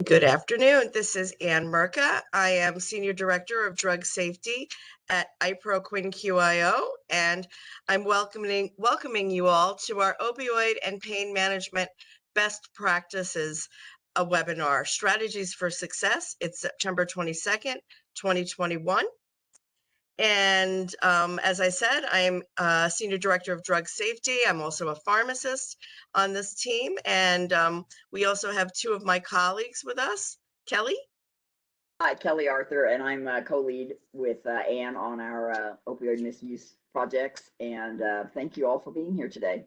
Good afternoon. This is Ann Merca. I am Senior Director of Drug Safety at IproQIO, and I'm welcoming you all to our Opioid and Pain Management Best Practices webinar, Strategies for Success. It's September 22nd, 2021. And as I said, I'm Senior Director of Drug Safety. I'm also a pharmacist on this team. And we also have two of my colleagues with us. Kelly? Hi, Kelly Arthur, and I'm co-lead with Ann on our opioid misuse projects. And thank you all for being here today.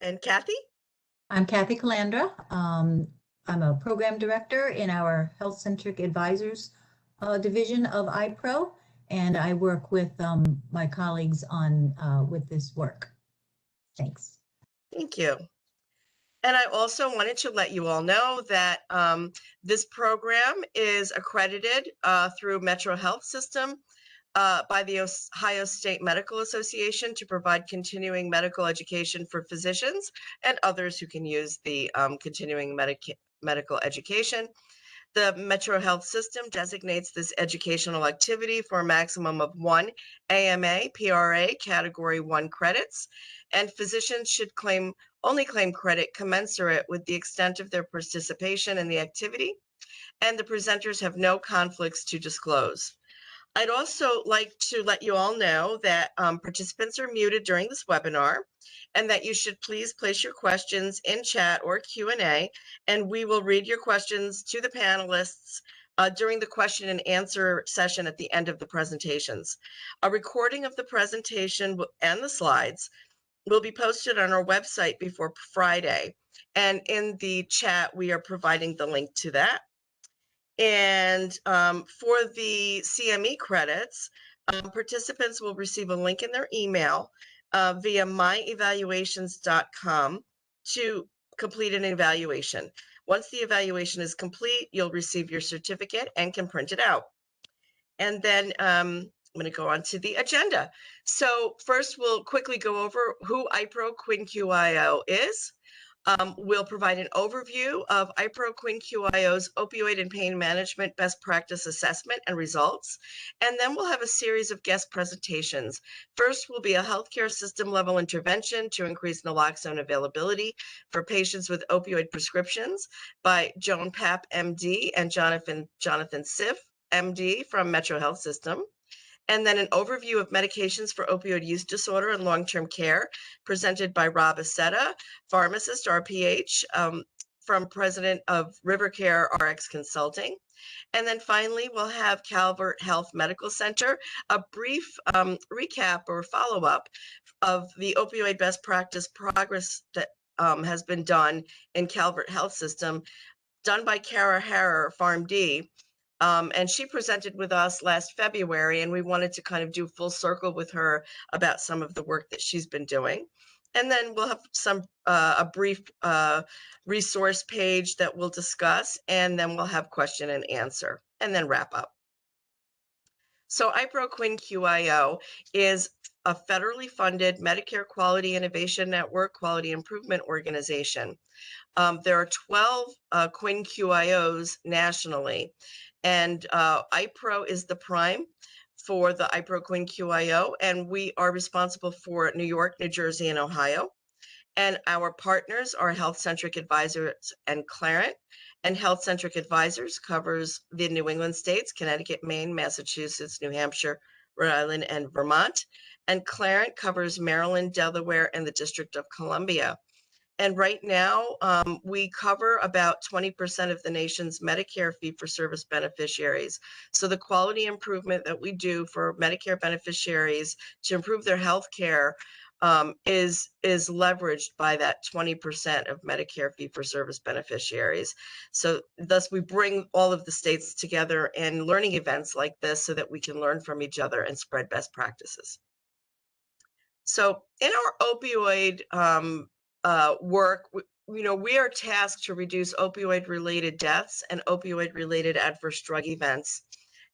And Kathy? I'm Kathy Calandra. I'm a program director in our Health-Centric Advisors division of IPRO. And I work with my colleagues on with this work. Thanks. Thank you. And I also wanted to let you all know that this program is accredited through Metro Health System by the Ohio State Medical Association to provide continuing medical education for physicians and others who can use the continuing medical education. The Metro Health System designates this educational activity for a maximum of 1 AMA PRA Category 1 credits, and physicians should only claim credit commensurate with the extent of their participation in the activity, and the presenters have no conflicts to disclose. I'd also like to let you all know that participants are muted during this webinar, and that you should please place your questions in chat or Q&A, and we will read your questions to the panelists during the question and answer session at the end of the presentations. A recording of the presentation and the slides will be posted on our website before Friday, and in the chat we are providing the link to that. And for the CME credits, participants will receive a link in their email via myevaluations.com to complete an evaluation. Once the evaluation is complete, you'll receive your certificate and can print it out. And then I'm going to go on to the agenda. So first, we'll quickly go over who IproQIO is. We'll provide an overview of IproQIO's Opioid and Pain Management Best Practice Assessment and results, and then we'll have a series of guest presentations. First will be a healthcare system level intervention to increase naloxone availability for patients with opioid prescriptions by Joan Papp, MD, and Jonathan Siff, MD from Metro Health System. And then an overview of medications for opioid use disorder and long-term care presented by Rob Aceta, pharmacist, RPH, from president of Rivercare RX Consulting. And then finally, we'll have Calvert Health Medical Center, a brief recap or follow-up of the opioid best practice progress that has been done in Calvert Health System, done by Kara Harrer, PharmD. And she presented with us last February, and we wanted to kind of do full circle with her about some of the work that she's been doing. And then we'll have a brief resource page that we'll discuss, and then we'll have question and answer, and then wrap up. So IproQIO is a federally funded Medicare Quality Innovation Network quality improvement organization. There are 12 QIN-QIOs nationally, and IPRO is the prime for the IproQIO, and we are responsible for New York, New Jersey, and Ohio. And our partners are Health-Centric Advisors and Clarent. And Health-Centric Advisors covers the New England states, Connecticut, Maine, Massachusetts, New Hampshire, Rhode Island, and Vermont. And Clarent covers Maryland, Delaware, and the District of Columbia. And right now, we cover about 20% of the nation's Medicare fee-for-service beneficiaries. So the quality improvement that we do for Medicare beneficiaries to improve their health care is leveraged by that 20% of Medicare fee-for-service beneficiaries. So thus, we bring all of the states together in learning events like this so that we can learn from each other and spread best practices. So in our opioid work, we are tasked to reduce opioid-related deaths and opioid-related adverse drug events,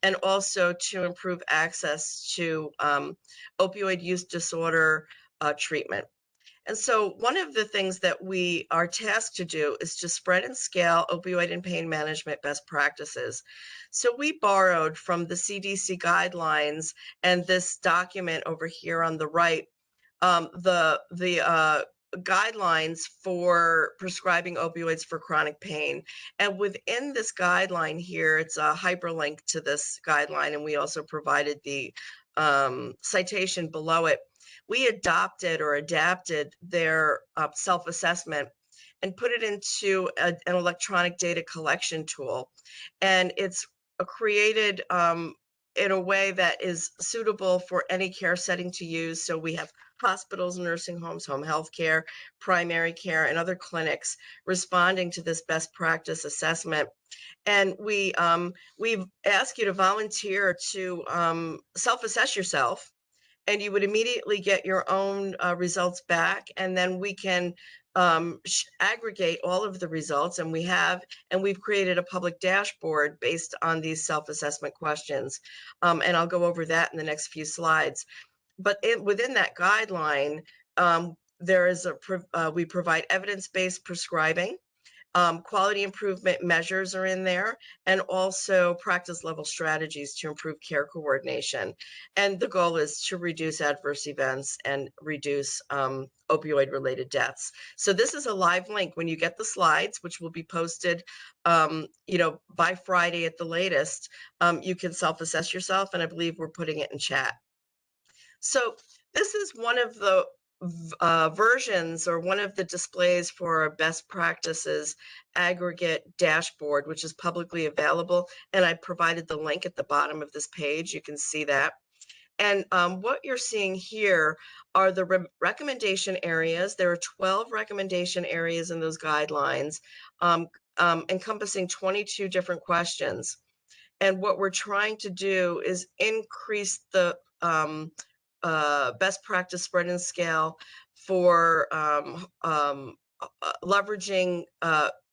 and also to improve access to opioid use disorder treatment. And so one of the things that we are tasked to do is to spread and scale opioid and pain management best practices. So we borrowed from the CDC guidelines and this document over here on the right, the guidelines for prescribing opioids for chronic pain. And within this guideline here, it's a hyperlink to this guideline, and we also provided the citation below it. We adopted or adapted their self-assessment and put it into an electronic data collection tool. And it's created in a way that is suitable for any care setting to use. So we have hospitals, nursing homes, home health care, primary care, and other clinics responding to this best practice assessment. And we've asked you to volunteer to self-assess yourself, and you would immediately get your own results back, and then we can aggregate all of the results, and we've created a public dashboard based on these self-assessment questions, and I'll go over that in the next few slides. But within that guideline, there is we provide evidence-based prescribing. Quality improvement measures are in there, and also practice level strategies to improve care coordination. And the goal is to reduce adverse events and reduce opioid related deaths. So this is a live link. When you get the slides, which will be posted by Friday at the latest, you can self-assess yourself, and I believe we're putting it in chat. So this is one of the versions, or one of the displays for our best practices aggregate dashboard, which is publicly available. And I provided the link at the bottom of this page. You can see that. And what you're seeing here are the recommendation areas. There are 12 recommendation areas in those guidelines, encompassing 22 different questions. And what we're trying to do is increase the best practice spread and scale for leveraging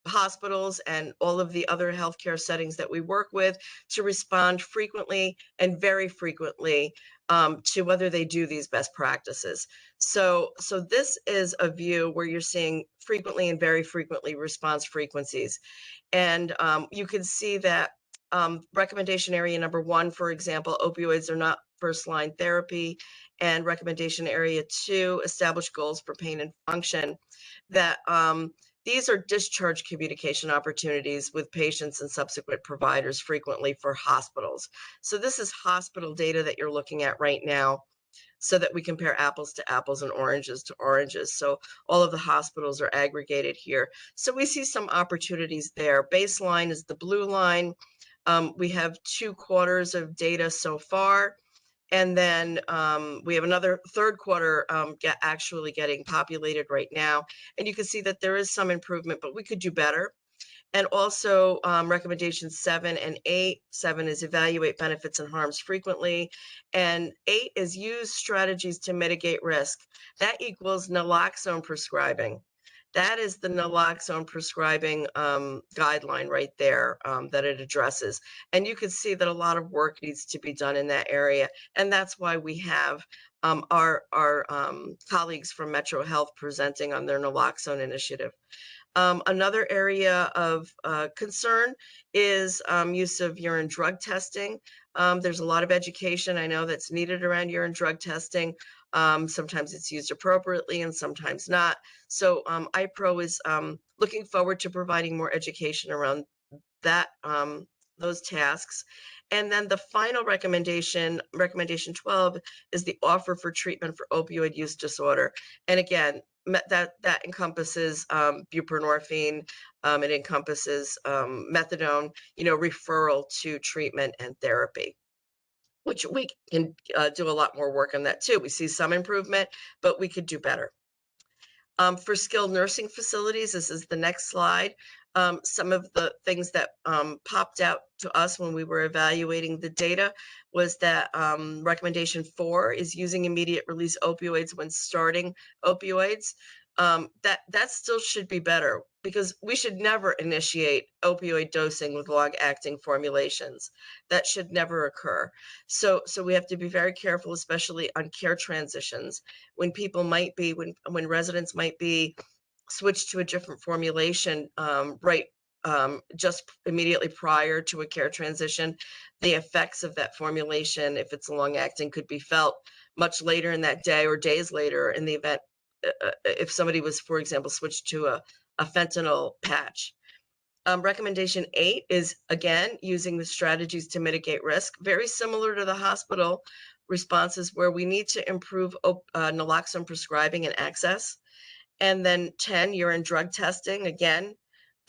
hospitals and all of the other healthcare settings that we work with to respond frequently and very frequently to whether they do these best practices. So this is a view where you're seeing frequently and very frequently response frequencies. And you can see that recommendation area number 1, for example, opioids are not first line therapy, and recommendation area 2, establish goals for pain and function, that these are discharge communication opportunities with patients and subsequent providers frequently for hospitals. So this is hospital data that you're looking at right now, so that we compare apples to apples and oranges to oranges. So all of the hospitals are aggregated here. So we see some opportunities there. Baseline is the blue line. We have 2 quarters of data so far. And then we have another third quarter actually getting populated right now. And you can see that there is some improvement, but we could do better. And also recommendations 7 and 8. 7 is evaluate benefits and harms frequently. And 8 is use strategies to mitigate risk. That equals naloxone prescribing. That is the naloxone prescribing guideline right there that it addresses. And you can see that a lot of work needs to be done in that area. And that's why we have our colleagues from Metro Health presenting on their naloxone initiative. Another area of concern is use of urine drug testing. There's a lot of education I know that's needed around urine drug testing. Sometimes it's used appropriately and sometimes not. So IPRO is looking forward to providing more education around that, those tasks. And then the final recommendation, recommendation 12, is the offer for treatment for opioid use disorder. And again, that encompasses buprenorphine, it encompasses methadone, referral to treatment and therapy, which we can do a lot more work on that too. We see some improvement, but we could do better. For skilled nursing facilities, this is the next slide. Some of the things that popped out to us when we were evaluating the data was that recommendation 4 is using immediate release opioids when starting opioids. that still should be better, because we should never initiate opioid dosing with long-acting formulations. That should never occur. So we have to be very careful, especially on care transitions, when people might be, when residents might be switched to a different formulation, just immediately prior to a care transition. The effects of that formulation, if it's long-acting, could be felt much later in that day or days later in the event if somebody was, for example, switched to a fentanyl patch. Recommendation 8 is, again, using the strategies to mitigate risk, very similar to the hospital responses, where we need to improve naloxone prescribing and access. And then 10, urine drug testing, again,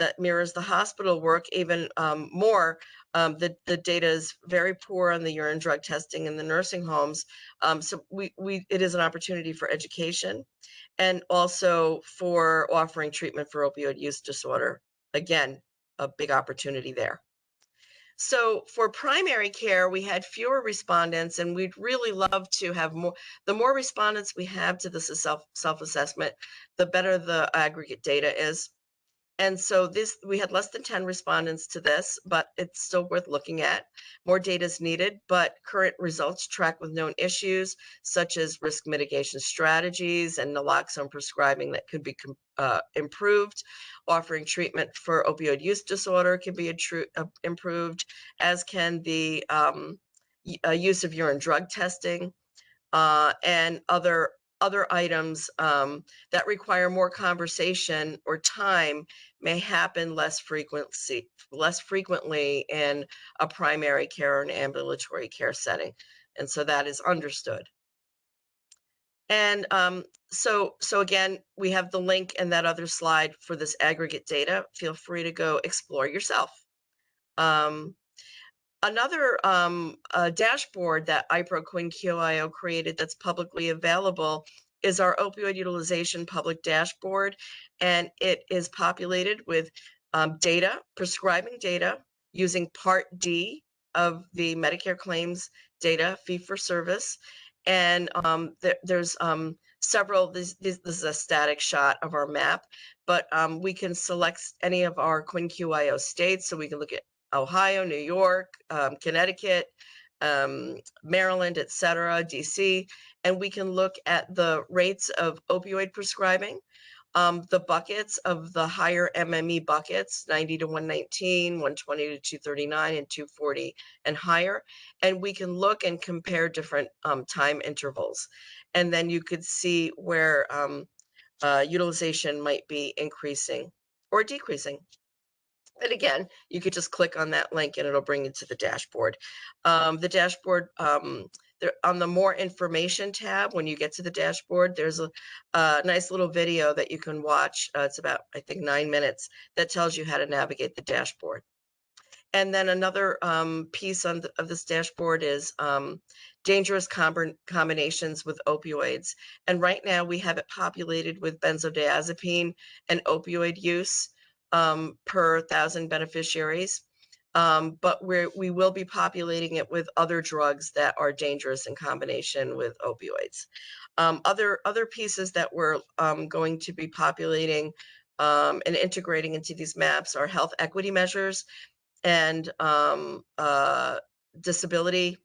that mirrors the hospital work even more. The data is very poor on the urine drug testing in the nursing homes. So it is an opportunity for education, and also for offering treatment for opioid use disorder. Again, a big opportunity there. So for primary care, we had fewer respondents, and we'd really love to have more. The more respondents we have to this self-assessment, the better the aggregate data is. And so we had less than 10 respondents to this, but it's still worth looking at. More data is needed, but current results track with known issues, such as risk mitigation strategies and naloxone prescribing that could be improved. Offering treatment for opioid use disorder can be improved, as can the use of urine drug testing and other items that require more conversation or time may happen less frequently in a primary care or an ambulatory care setting. And so that is understood. And so again, we have the link in that other slide for this aggregate data. Feel free to go explore yourself. Another dashboard that IproQIO created that's publicly available is our opioid utilization public dashboard, and it is populated with data, prescribing data, using Part D of the Medicare claims data, fee for service, and there's several. This is a static shot of our map, but we can select any of our QIN-QIO states, so we can look at Ohio, New York, Connecticut, Maryland, etc., DC, and we can look at the rates of opioid prescribing, the buckets of the higher MME buckets, 90 to 119, 120 to 239, and 240 and higher, and we can look and compare different time intervals, and then you could see where utilization might be increasing or decreasing. And again, you could just click on that link and it'll bring you to the dashboard. The dashboard, there, on the more information tab, when you get to the dashboard, there's a nice little video that you can watch. It's about, I think, 9 minutes that tells you how to navigate the dashboard. And then another piece of this dashboard is dangerous combinations with opioids. And right now we have it populated with benzodiazepine and opioid use per 1,000 beneficiaries. But we will be populating it with other drugs that are dangerous in combination with opioids. Other pieces that we're going to be populating and integrating into these maps are health equity measures and disability,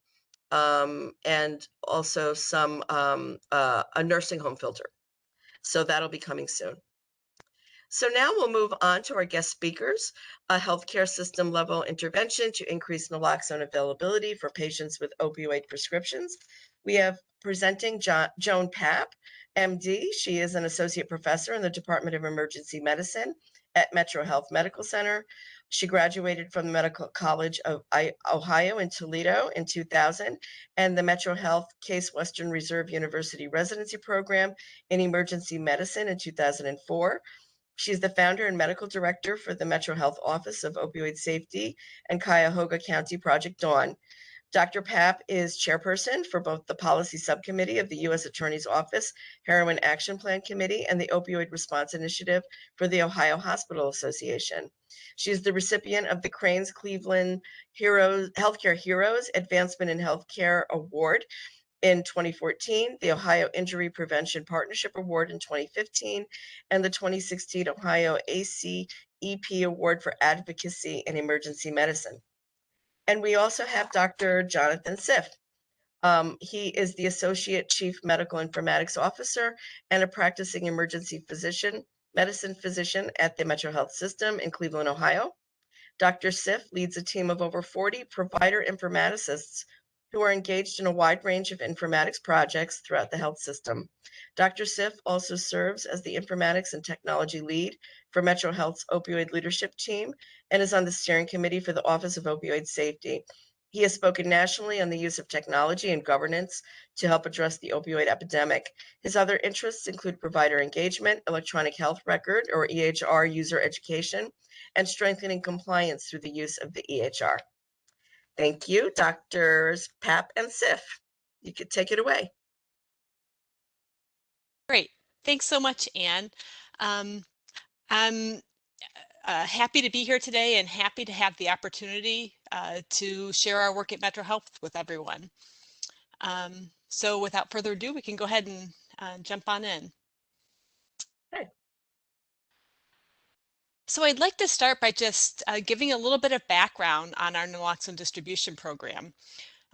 and also some a nursing home filter. So that'll be coming soon. So now we'll move on to our guest speakers, a healthcare system level intervention to increase naloxone availability for patients with opioid prescriptions. We have presenting Joan Papp, MD. She is an associate professor in the Department of Emergency Medicine at Metro Health Medical Center. She graduated from the Medical College of Ohio in Toledo in 2000 and the Metro Health Case Western Reserve University residency program in emergency medicine in 2004. She's the founder and medical director for the Metro Health Office of Opioid Safety and Cuyahoga County Project Dawn. Dr. Papp is chairperson for both the policy subcommittee of the U.S. Attorney's Office Heroin Action Plan Committee and the Opioid Response Initiative for the Ohio Hospital Association. She is the recipient of the Cranes Cleveland Healthcare Heroes Advancement in Healthcare Award in 2014, the Ohio Injury Prevention Partnership Award in 2015, and the 2016 Ohio ACEP Award for Advocacy in Emergency Medicine. And we also have Dr. Jonathan Siff. He is the Associate Chief Medical Informatics Officer and a practicing emergency medicine physician at the Metro Health System in Cleveland, Ohio. Dr. Siff leads a team of over 40 provider informaticists who are engaged in a wide range of informatics projects throughout the health system. Dr. Siff also serves as the informatics and technology lead for Metro Health's opioid leadership team and is on the steering committee for the Office of Opioid Safety. He has spoken nationally on the use of technology and governance to help address the opioid epidemic. His other interests include provider engagement, electronic health record or EHR user education, and strengthening compliance through the use of the EHR. Thank you, Drs. Papp and Siff. You could take it away. Great. Thanks so much, Anne. I'm happy to be here today and happy to have the opportunity to share our work at Metro Health with everyone. So without further ado, we can go ahead and jump on in. Okay. So I'd like to start by just giving a little bit of background on our naloxone distribution program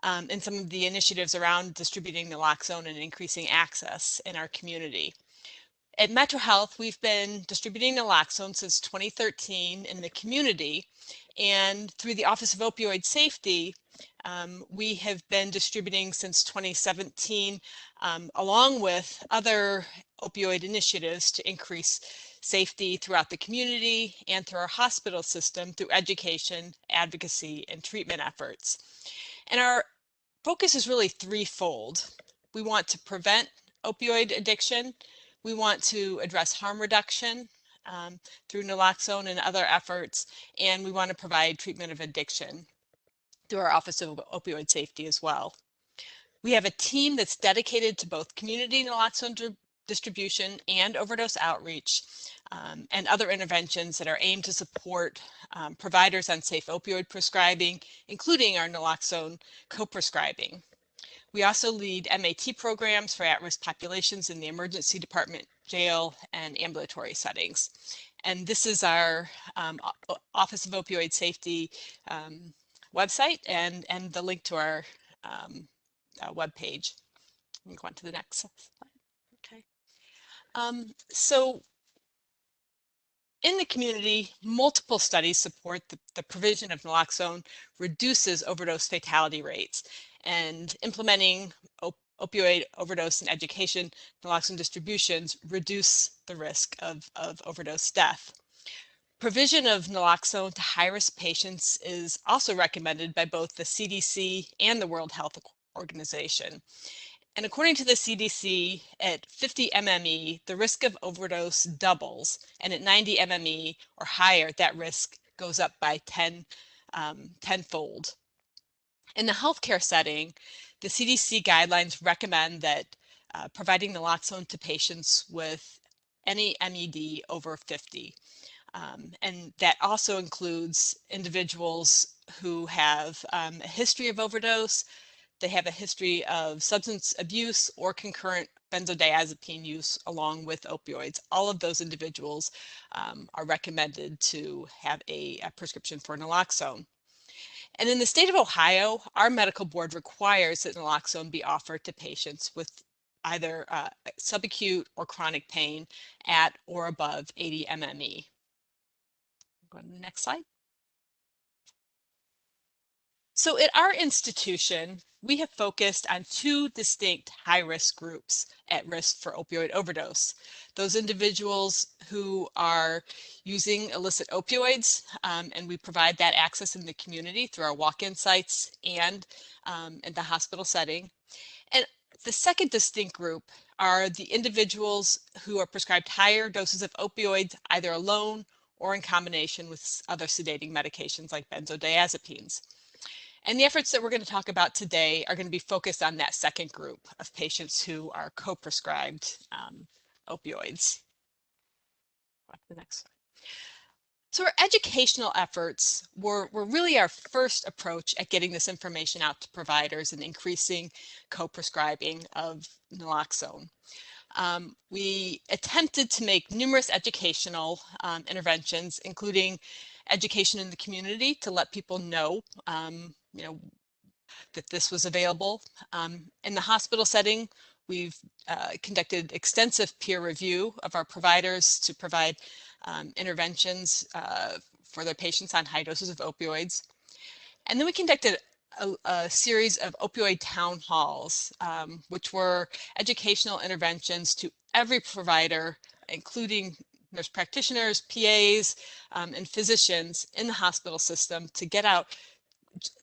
and some of the initiatives around distributing naloxone and increasing access in our community. At Metro Health, we've been distributing naloxone since 2013 in the community, and through the Office of Opioid Safety, we have been distributing since 2017, along with other opioid initiatives to increase safety throughout the community and through our hospital system through education, advocacy, and treatment efforts. And our focus is really threefold. We want to prevent opioid addiction. We want to address harm reduction through naloxone and other efforts, and we want to provide treatment of addiction through our Office of Opioid Safety as well. We have a team that's dedicated to both community naloxone distribution and overdose outreach and other interventions that are aimed to support providers on safe opioid prescribing, including our naloxone co-prescribing. We also lead MAT programs for at-risk populations in the emergency department, jail, and ambulatory settings. And this is our Office of Opioid Safety website and the link to our webpage. Let me go on to the next slide. Okay. So in the community, multiple studies support the provision of naloxone reduces overdose fatality rates, and implementing opioid overdose and education naloxone distributions reduce the risk of overdose death. Provision of naloxone to high-risk patients is also recommended by both the CDC and the World Health Organization. And according to the CDC, at 50 MME, the risk of overdose doubles, and at 90 MME or higher, that risk goes up by tenfold. In the healthcare setting, the CDC guidelines recommend that providing naloxone to patients with any MED over 50. And that also includes individuals who have a history of overdose, they have a history of substance abuse or concurrent benzodiazepine use along with opioids. All of those individuals are recommended to have a prescription for naloxone. And in the state of Ohio, our medical board requires that naloxone be offered to patients with either subacute or chronic pain at or above 80 MME. Go to the next slide. So at our institution, we have focused on two distinct high-risk groups at risk for opioid overdose. Those individuals who are using illicit opioids, and we provide that access in the community through our walk-in sites and in the hospital setting. And the second distinct group are the individuals who are prescribed higher doses of opioids, either alone or in combination with other sedating medications like benzodiazepines. And the efforts that we're going to talk about today are going to be focused on that second group of patients who are co-prescribed opioids. The next slide. So our educational efforts were really our first approach at getting this information out to providers and increasing co-prescribing of naloxone. We attempted to make numerous educational interventions, including education in the community to let people know, that this was available. In the hospital setting, we've conducted extensive peer review of our providers to provide interventions for their patients on high doses of opioids. And then we conducted a series of opioid town halls, which were educational interventions to every provider, including nurse practitioners, PAs, and physicians in the hospital system, to get out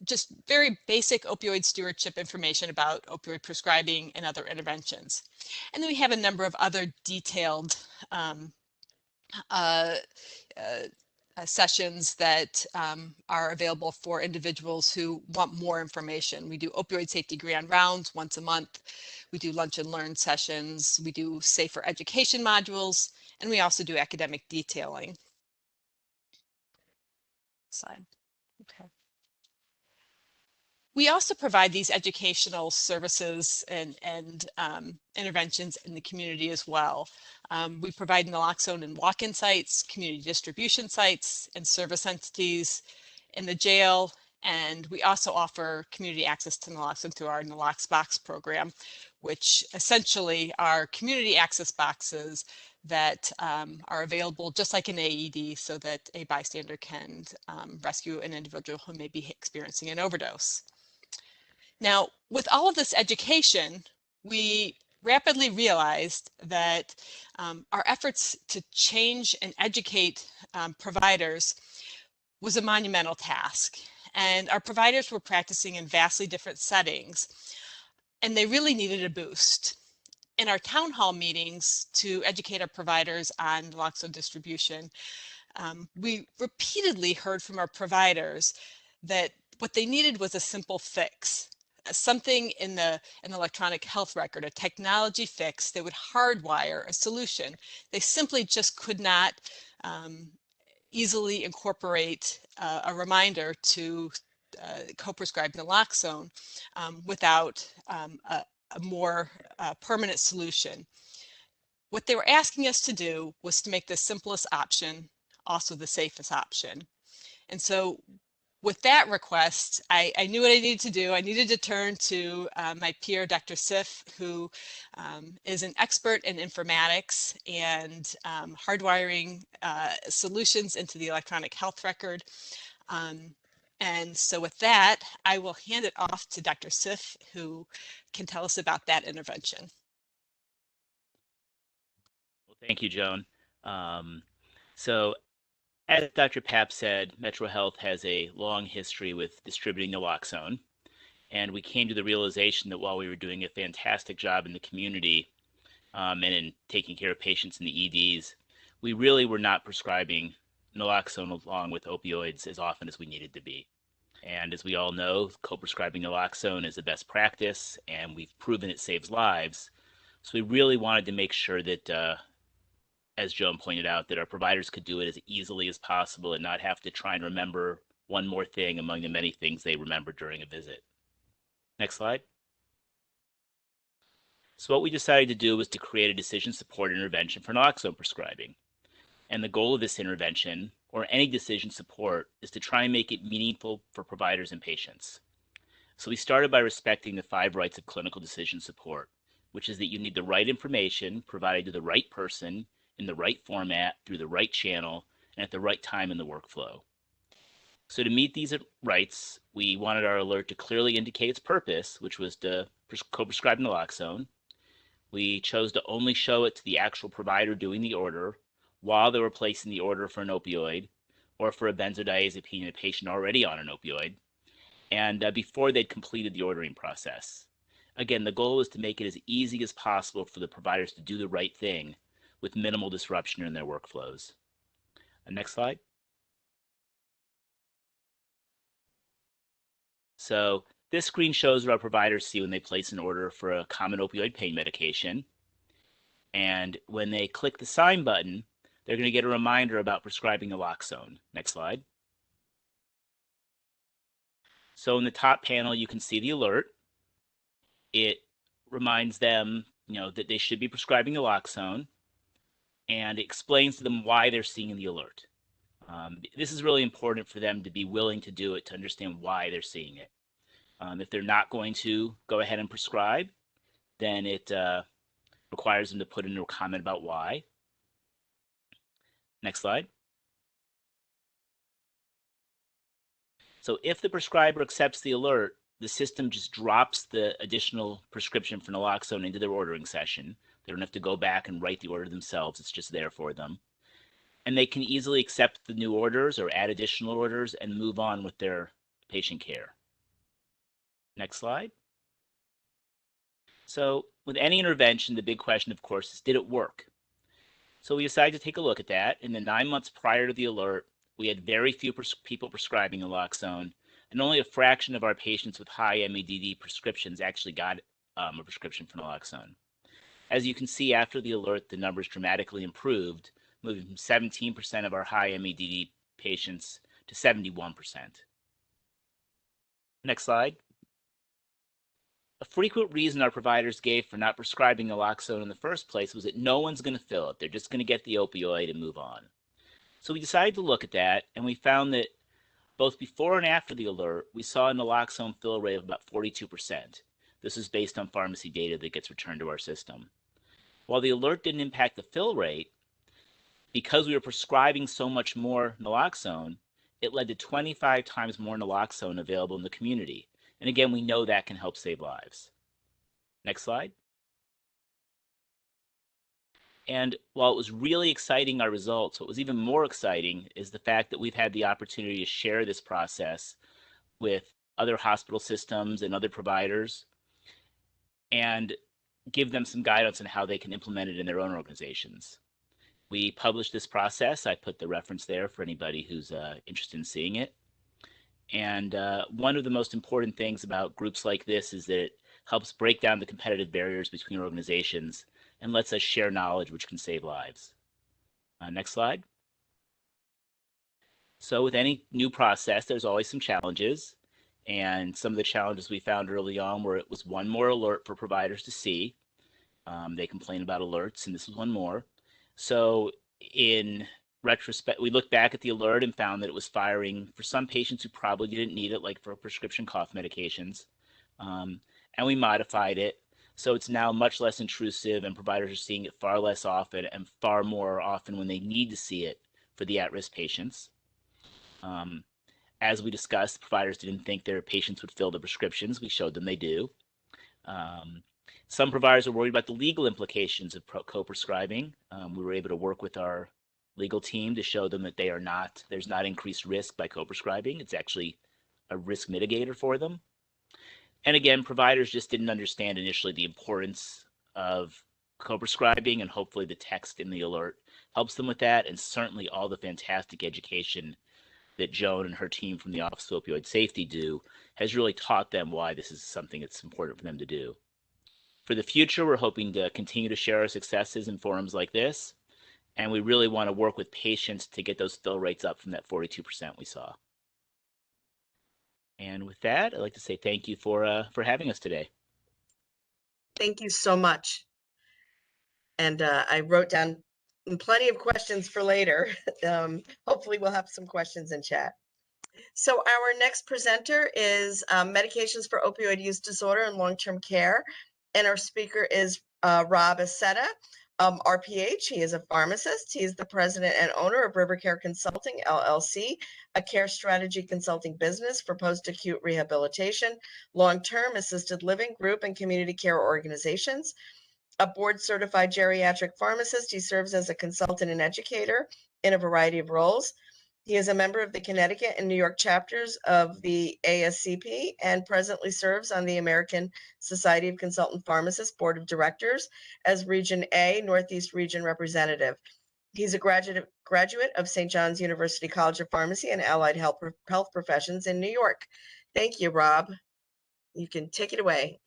just very basic opioid stewardship information about opioid prescribing and other interventions. And then we have a number of other detailed sessions that are available for individuals who want more information. We do opioid safety grand rounds once a month. We do lunch and learn sessions. We do safer education modules, and we also do academic detailing. Slide. Okay. We also provide these educational services and interventions in the community as well. We provide naloxone in walk-in sites, community distribution sites, and service entities in the jail. And we also offer community access to naloxone through our Nalox Box program, which essentially are community access boxes that are available just like an AED so that a bystander can rescue an individual who may be experiencing an overdose. Now, with all of this education, we rapidly realized that our efforts to change and educate providers was a monumental task. And our providers were practicing in vastly different settings, and they really needed a boost. In our town hall meetings to educate our providers on naloxone distribution, we repeatedly heard from our providers that what they needed was a simple fix. Something in an electronic health record, a technology fix that would hardwire a solution. They simply just could not easily incorporate a reminder to co-prescribe naloxone without a more permanent solution. What they were asking us to do was to make the simplest option also the safest option. And so with that request, I knew what I needed to do. I needed to turn to my peer, Dr. Sif, who is an expert in informatics and hardwiring solutions into the electronic health record. And so with that, I will hand it off to Dr. Sif, who can tell us about that intervention. Well, thank you, Joan. So as Dr. Papp said, Metro Health has a long history with distributing naloxone, and we came to the realization that while we were doing a fantastic job in the community and in taking care of patients in the EDs, we really were not prescribing naloxone along with opioids as often as we needed to be. And as we all know, co-prescribing naloxone is the best practice, and we've proven it saves lives. So we really wanted to make sure that as Joan pointed out, that our providers could do it as easily as possible and not have to try and remember one more thing among the many things they remember during a visit. Next slide. So what we decided to do was to create a decision support intervention for naloxone prescribing. And the goal of this intervention, or any decision support, is to try and make it meaningful for providers and patients. So we started by respecting the 5 rights of clinical decision support, which is that you need the right information provided to the right person in the right format, through the right channel, and at the right time in the workflow. So to meet these rights, we wanted our alert to clearly indicate its purpose, which was to co-prescribe naloxone. We chose to only show it to the actual provider doing the order while they were placing the order for an opioid or for a benzodiazepine in a patient already on an opioid, and before they'd completed the ordering process. Again, the goal was to make it as easy as possible for the providers to do the right thing with minimal disruption in their workflows. Next slide. So this screen shows what our providers see when they place an order for a common opioid pain medication. And when they click the sign button, they're going to get a reminder about prescribing naloxone. Next slide. So in the top panel, you can see the alert. It reminds them, that they should be prescribing naloxone, and it explains to them why they're seeing the alert. This is really important for them to be willing to do it, to understand why they're seeing it. If they're not going to go ahead and prescribe, then it requires them to put in a comment about why. Next slide. So if the prescriber accepts the alert, the system just drops the additional prescription for naloxone into their ordering session. They don't have to go back and write the order themselves. It's just there for them. And they can easily accept the new orders or add additional orders and move on with their patient care. Next slide. So with any intervention, the big question, of course, is, did it work? So we decided to take a look at that. In the 9 months prior to the alert, we had very few people prescribing naloxone, and only a fraction of our patients with high MEDD prescriptions actually got a prescription for naloxone. As you can see, after the alert, the numbers dramatically improved, moving from 17% of our high MEDD patients to 71%. Next slide. A frequent reason our providers gave for not prescribing naloxone in the first place was that no one's going to fill it. They're just going to get the opioid and move on. So we decided to look at that, and we found that both before and after the alert, we saw a naloxone fill rate of about 42%. This is based on pharmacy data that gets returned to our system. While the alert didn't impact the fill rate, because we were prescribing so much more naloxone, it led to 25 times more naloxone available in the community. And again, we know that can help save lives. Next slide. And while it was really exciting, our results, what was even more exciting is the fact that we've had the opportunity to share this process with other hospital systems and other providers and give them some guidance on how they can implement it in their own organizations. We published this process. I put the reference there for anybody who's interested in seeing it. And one of the most important things about groups like this is that it helps break down the competitive barriers between organizations and lets us share knowledge which can save lives. Next slide. So with any new process, there's always some challenges. And some of the challenges we found early on were it was one more alert for providers to see. They complain about alerts, and this was one more. So in retrospect, we looked back at the alert and found that it was firing for some patients who probably didn't need it, like for prescription cough medications. And we modified it. So it's now much less intrusive, and providers are seeing it far less often and far more often when they need to see it for the at-risk patients. As we discussed, providers didn't think their patients would fill the prescriptions. We showed them they do. Some providers are worried about the legal implications of co-prescribing. We were able to work with our legal team to show them that there's not increased risk by co-prescribing. It's actually a risk mitigator for them. And again, providers just didn't understand initially the importance of co-prescribing, and hopefully the text in the alert helps them with that, and certainly all the fantastic education that Joan and her team from the Office of Opioid Safety do has really taught them why this is something that's important for them to do. For the future, we're hoping to continue to share our successes in forums like this, and we really want to work with patients to get those fill rates up from that 42% we saw. And with that, I'd like to say thank you for having us today. Thank you so much. And I wrote down plenty of questions for later. Hopefully we'll have some questions in chat. So our next presenter is Medications for Opioid Use Disorder and Long-Term Care. And our speaker is Rob Aceta, RPH. He is a pharmacist. He is the president and owner of River Care Consulting, LLC, a care strategy consulting business for post-acute rehabilitation, long-term assisted living, group, and community care organizations. A board-certified geriatric pharmacist, he serves as a consultant and educator in a variety of roles. He is a member of the Connecticut and New York chapters of the ASCP and presently serves on the American Society of Consultant Pharmacists Board of Directors as Region A Northeast Region Representative. He's a graduate of St. John's University College of Pharmacy and Allied Health Professions in New York. Thank you, Rob. You can take it away.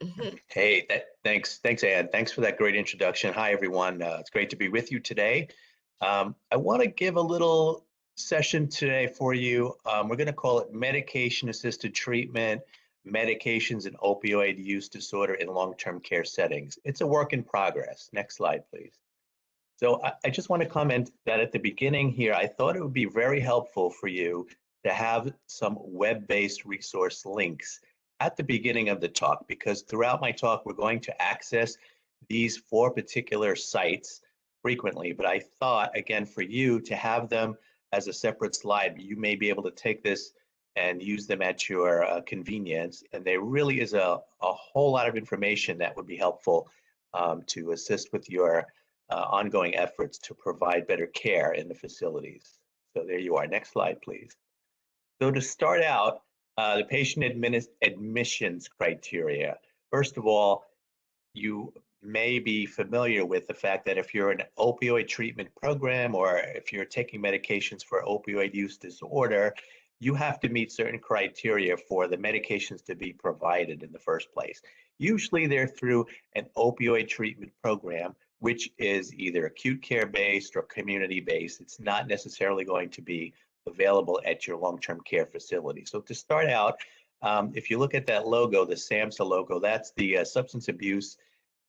Hey, thanks, Ann. Thanks for that great introduction. Hi, everyone. It's great to be with you today. I want to give a little session today for you. We're going to call it Medication-Assisted Treatment, Medications and Opioid Use Disorder in Long-Term Care Settings. It's a work in progress. Next slide, please. So I just want to comment that at the beginning here, I thought it would be very helpful for you to have some web-based resource links at the beginning of the talk, because throughout my talk, we're going to access these 4 particular sites frequently. But I thought, again, for you to have them as a separate slide, you may be able to take this and use them at your convenience. And there really is a whole lot of information that would be helpful to assist with your ongoing efforts to provide better care in the facilities. So there you are. Next slide, please. So to start out, the patient admissions criteria. First of all, you may be familiar with the fact that if you're in an opioid treatment program or if you're taking medications for opioid use disorder, you have to meet certain criteria for the medications to be provided in the first place. Usually they're through an opioid treatment program, which is either acute care based or community based. It's not necessarily going to be available at your long-term care facility. So to start out, if you look at that logo, the SAMSA logo, that's the Substance Abuse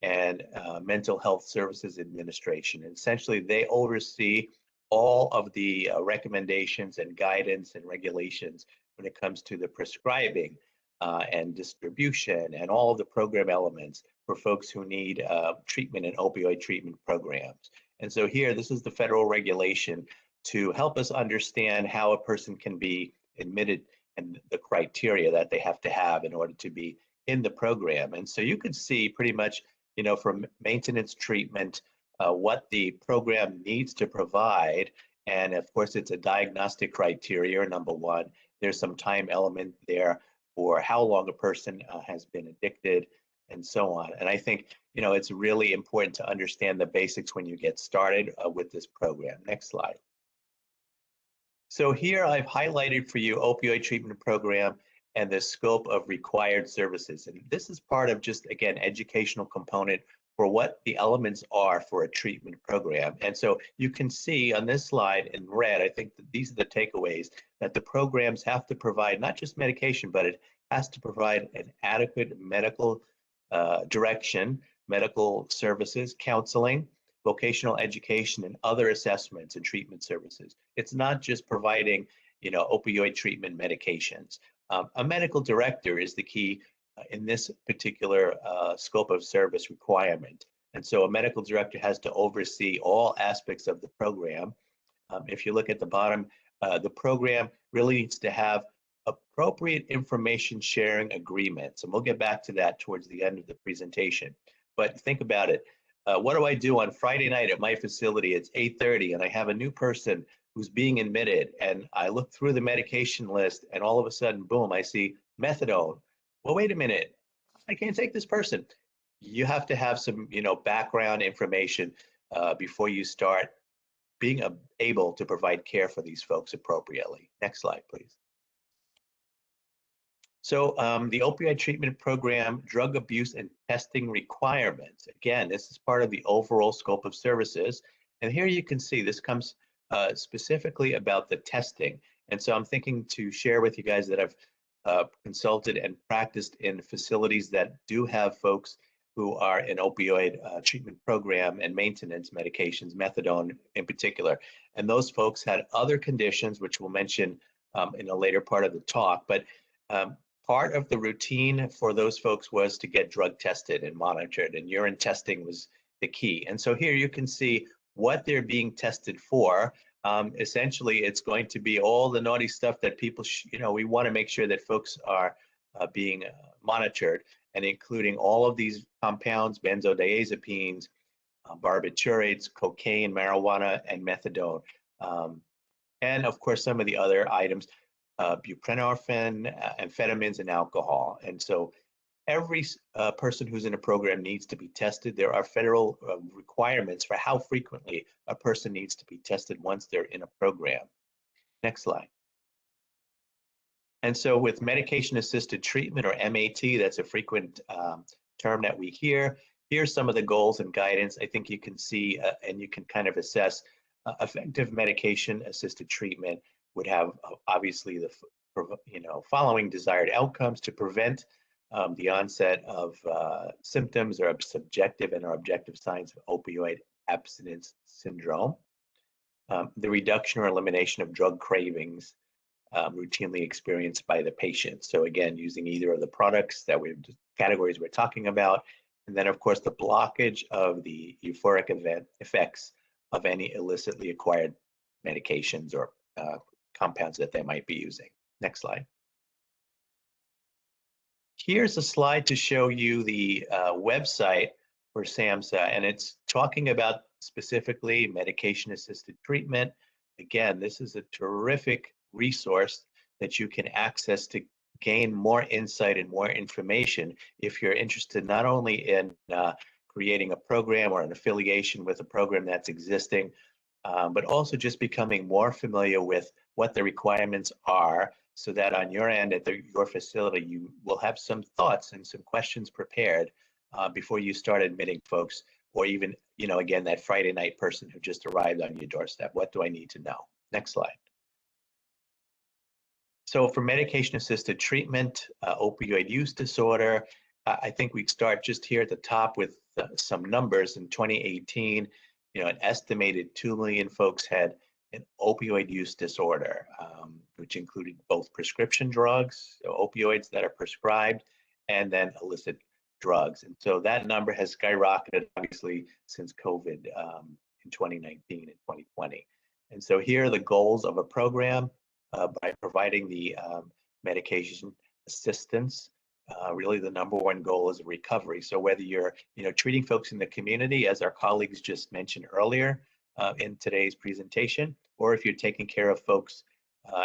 and Mental Health Services Administration. And essentially, they oversee all of the recommendations and guidance and regulations when it comes to the prescribing and distribution and all of the program elements for folks who need treatment in opioid treatment programs. And so here, this is the federal regulation to help us understand how a person can be admitted and the criteria that they have to have in order to be in the program. And so you could see pretty much, you know, from maintenance treatment, what the program needs to provide. And of course, it's a diagnostic criteria, number 1. There's some time element there for how long a person has been addicted and so on. And I think, you know, it's really important to understand the basics when you get started with this program. Next slide. So here I've highlighted for you opioid treatment program and the scope of required services. And this is part of just, again, educational component for what the elements are for a treatment program. And so you can see on this slide in red, I think that these are the takeaways, that the programs have to provide not just medication, but it has to provide an adequate medical direction, medical services, counseling, vocational education, and other assessments and treatment services. It's not just providing, you know, opioid treatment medications. A medical director is the key in this particular scope of service requirement. And so a medical director has to oversee all aspects of the program. If you look at the bottom, the program really needs to have appropriate information sharing agreements. And we'll get back to that towards the end of the presentation. But think about it. What do I do on Friday night at my facility? It's 8:30 and I have a new person who's being admitted, and I look through the medication list and all of a sudden, boom, I see methadone. Well, wait a minute, I can't take this person. You have to have some, you know, background information before you start being able to provide care for these folks appropriately. Next slide, please. So the opioid treatment program, drug abuse and testing requirements. Again, this is part of the overall scope of services. And here you can see this comes specifically about the testing. And so I'm thinking to share with you guys that I've consulted and practiced in facilities that do have folks who are in opioid treatment program and maintenance medications, methadone in particular. And those folks had other conditions, which we'll mention in a later part of the talk. But part of the routine for those folks was to get drug tested and monitored, and urine testing was the key. And so here you can see what they're being tested for. Essentially, it's going to be all the naughty stuff that people, you know, we want to make sure that folks are being monitored, and including all of these compounds, benzodiazepines, barbiturates, cocaine, marijuana, and methadone. And of course, some of the other items, buprenorphine, amphetamines, and alcohol. And so every person who's in a program needs to be tested. There are federal requirements for how frequently a person needs to be tested once they're in a program. Next slide. And so with medication-assisted treatment, or MAT, that's a frequent term that we hear. Here's some of the goals and guidance. I think you can see and you can kind of assess Effective medication-assisted treatment would have obviously the following desired outcomes to prevent the onset of symptoms or subjective and or objective signs of opioid abstinence syndrome, the reduction or elimination of drug cravings routinely experienced by the patient. So again, using either of the products that categories we're talking about, and then of course the blockage of the euphoric effects of any illicitly acquired medications or compounds that they might be using. Next slide. Here's a slide to show you the website for SAMSA, and it's talking about specifically medication-assisted treatment. Again, this is a terrific resource that you can access to gain more insight and more information if you're interested not only in creating a program or an affiliation with a program that's existing, but also just becoming more familiar with what the requirements are, so that on your end at your facility, you will have some thoughts and some questions prepared before you start admitting folks, or even, again, that Friday night person who just arrived on your doorstep. What do I need to know? Next slide. So for medication-assisted treatment, opioid use disorder, I think we'd start just here at the top with some numbers. In 2018, an estimated 2 million folks had an opioid use disorder, which included both prescription drugs, so opioids that are prescribed, and then illicit drugs. And so that number has skyrocketed, obviously, since COVID in 2019 and 2020. And so here are the goals of a program by providing the medication assistance. Really, the number one goal is recovery. So whether you're, treating folks in the community, as our colleagues just mentioned earlier in today's presentation, or if you're taking care of folks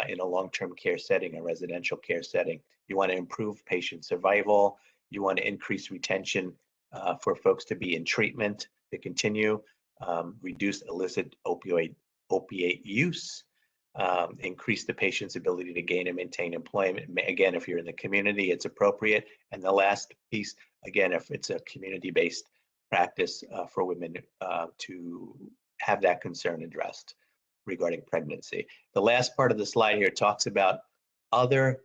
in a long-term care setting, a residential care setting, you want to improve patient survival. You want to increase retention for folks to be in treatment, to continue, reduce illicit opiate use, increase the patient's ability to gain and maintain employment. Again, if you're in the community, it's appropriate. And the last piece, again, if it's a community-based practice for women to have that concern addressed regarding pregnancy. The last part of the slide here talks about other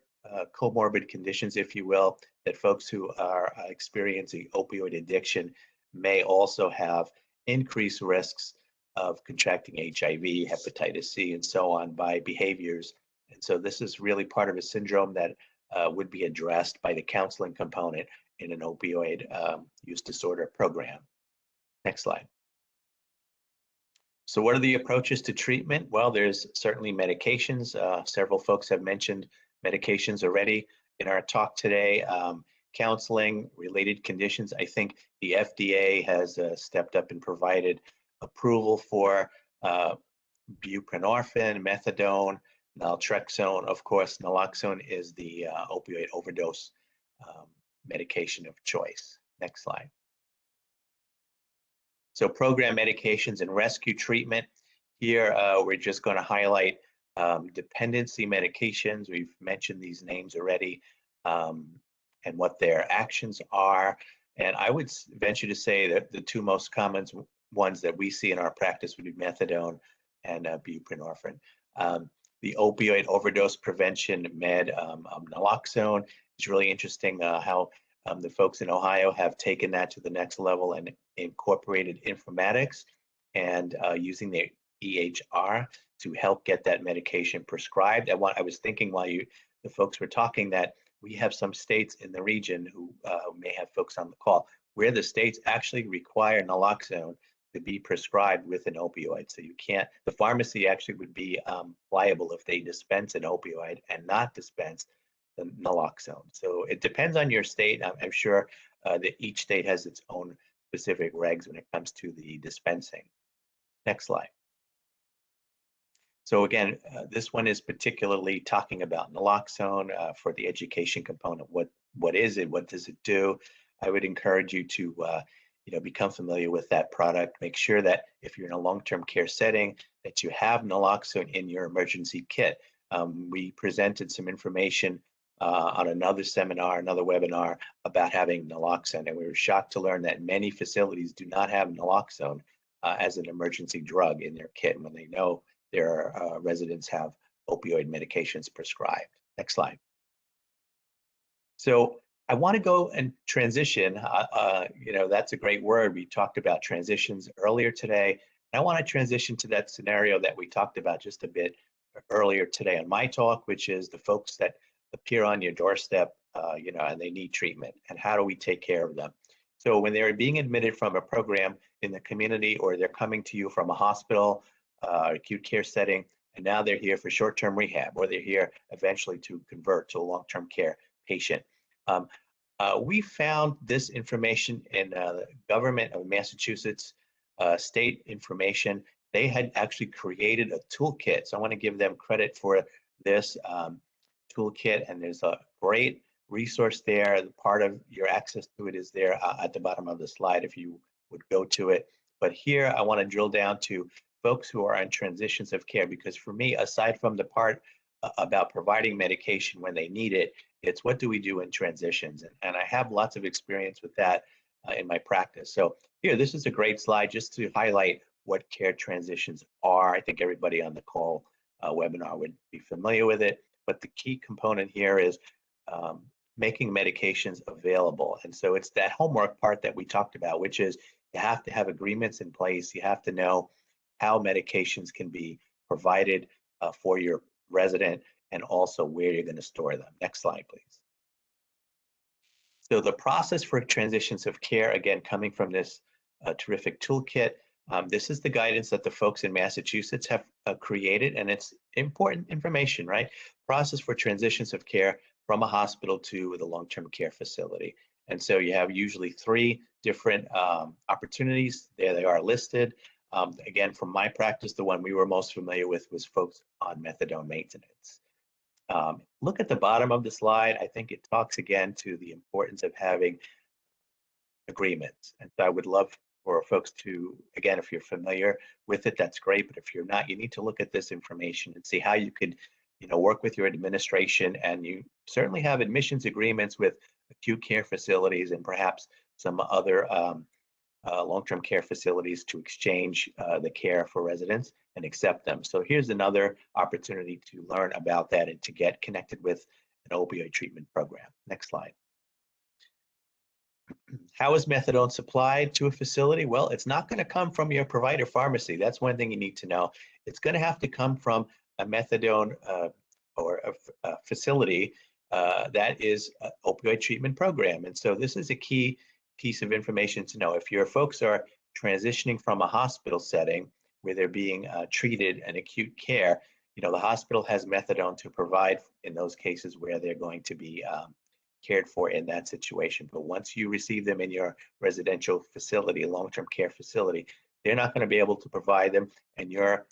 comorbid conditions, if you will, that folks who are experiencing opioid addiction may also have increased risks of contracting HIV, hepatitis C, and so on by behaviors. And so this is really part of a syndrome that would be addressed by the counseling component in an opioid use disorder program. Next slide. So what are the approaches to treatment? Well, there's certainly medications. Several folks have mentioned medications already in our talk today. Counseling, related conditions. I think the FDA has stepped up and provided approval for buprenorphine, methadone, naltrexone. Of course, naloxone is the opioid overdose medication of choice. Next slide. So program medications and rescue treatment. Here, we're just going to highlight dependency medications. We've mentioned these names already and what their actions are. And I would venture to say that the two most common ones that we see in our practice would be methadone and buprenorphine. The opioid overdose prevention med, naloxone, is really interesting how the folks in Ohio have taken that to the next level and incorporated informatics and using the EHR to help get that medication prescribed. I was thinking while the folks were talking that we have some states in the region who may have folks on the call where the states actually require naloxone to be prescribed with an opioid. So you can't, the pharmacy actually would be liable if they dispense an opioid and not dispense the naloxone. So it depends on your state. I'm sure that each state has its own specific regs when it comes to the dispensing. Next slide. So again, this one is particularly talking about naloxone for the education component. What is it? What does it do? I would encourage you to become familiar with that product. Make sure that if you're in a long-term care setting, that you have naloxone in your emergency kit. We presented some information on another seminar, another webinar about having naloxone, and we were shocked to learn that many facilities do not have naloxone as an emergency drug in their kit when they know their residents have opioid medications prescribed. Next slide. So I want to go and transition. That's a great word. We talked about transitions earlier today. And I want to transition to that scenario that we talked about just a bit earlier today on my talk, which is the folks that appear on your doorstep, and they need treatment. And how do we take care of them? So when they're being admitted from a program in the community, or they're coming to you from a hospital, acute care setting, and now they're here for short-term rehab, or they're here eventually to convert to a long-term care patient. We found this information in the government of Massachusetts state information. They had actually created a toolkit. So I want to give them credit for this toolkit, and there's a great resource there. Part of your access to it is there at the bottom of the slide if you would go to it. But here I want to drill down to folks who are on transitions of care, because for me, aside from the part about providing medication when they need it, it's what do we do in transitions? And I have lots of experience with that in my practice. So here, this is a great slide just to highlight what care transitions are. I think everybody on the call webinar would be familiar with it, but the key component here is making medications available. And so it's that homework part that we talked about, which is you have to have agreements in place. You have to know how medications can be provided for your resident, and also where you're going to store them. Next slide, please. So the process for transitions of care, again, coming from this terrific toolkit, this is the guidance that the folks in Massachusetts have created, and it's important information, right? Process for transitions of care from a hospital to the long-term care facility. And so you have usually 3 different opportunities. There they are listed. Again, from my practice, the one we were most familiar with was folks on methadone maintenance. Look at the bottom of the slide. I think it talks again to the importance of having agreements. And so I would love for folks to, again, if you're familiar with it, that's great. But if you're not, you need to look at this information and see how you could, work with your administration. And you certainly have admissions agreements with acute care facilities and perhaps some other long-term care facilities to exchange the care for residents and accept them. So here's another opportunity to learn about that and to get connected with an opioid treatment program. Next slide. How is methadone supplied to a facility? Well, it's not going to come from your provider pharmacy. That's one thing you need to know. It's going to have to come from a methadone or a facility that is an opioid treatment program. And so this is a key piece of information to know. If your folks are transitioning from a hospital setting where they're being treated in acute care, the hospital has methadone to provide in those cases where they're going to be cared for in that situation. But once you receive them in your residential facility, long-term care facility, they're not going to be able to provide them, and your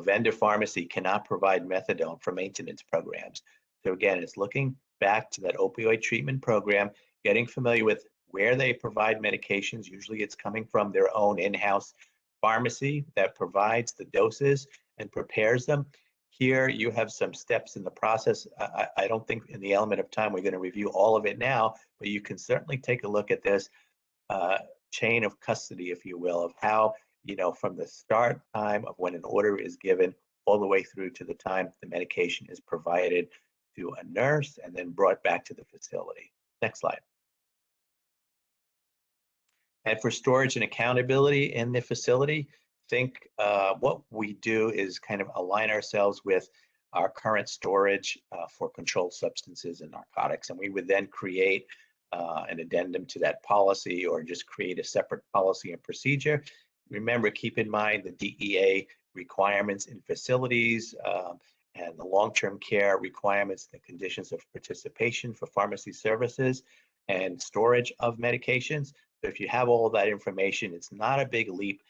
vendor pharmacy cannot provide methadone for maintenance programs. So again, it's looking back to that opioid treatment program, getting familiar with where they provide medications. Usually it's coming from their own in-house pharmacy that provides the doses and prepares them. Here you have some steps in the process. I don't think in the element of time we're going to review all of it now, but you can certainly take a look at this chain of custody, if you will, of how, from the start time of when an order is given all the way through to the time the medication is provided to a nurse and then brought back to the facility. Next slide. And for storage and accountability in the facility, think what we do is kind of align ourselves with our current storage for controlled substances and narcotics. And we would then create an addendum to that policy, or just create a separate policy and procedure. Remember, keep in mind the DEA requirements in facilities and the long-term care requirements, the conditions of participation for pharmacy services and storage of medications. So if you have all of that information, it's not a big leap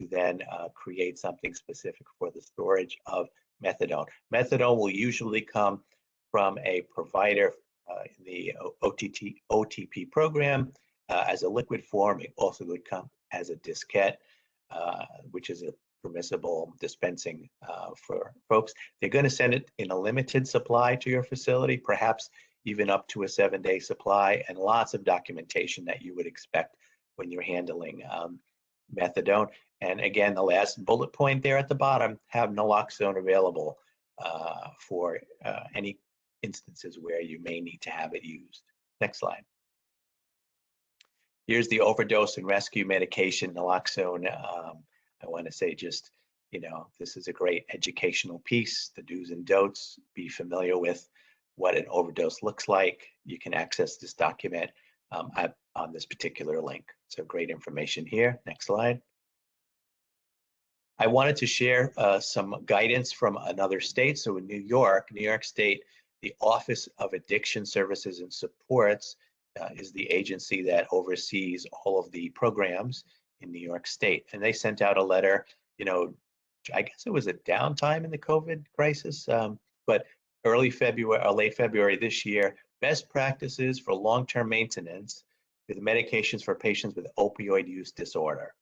to then create something specific for the storage of methadone. Methadone will usually come from a provider in the OTP program as a liquid form. It also would come as a diskette, which is a permissible dispensing for folks. They're going to send it in a limited supply to your facility, perhaps even up to a 7-day supply, and lots of documentation that you would expect when you're handling methadone. And again, the last bullet point there at the bottom, have naloxone available for any instances where you may need to have it used. Next slide. Here's the overdose and rescue medication, naloxone. I want to say just, this is a great educational piece, the do's and don'ts. Be familiar with what an overdose looks like. You can access this document on this particular link. So great information here. Next slide. I wanted to share some guidance from another state. So in New York State, the Office of Addiction Services and Supports is the agency that oversees all of the programs in New York State. And they sent out a letter, I guess it was a downtime in the COVID crisis, but early February or late February this year, best practices for long-term maintenance with medications for patients with opioid use disorder.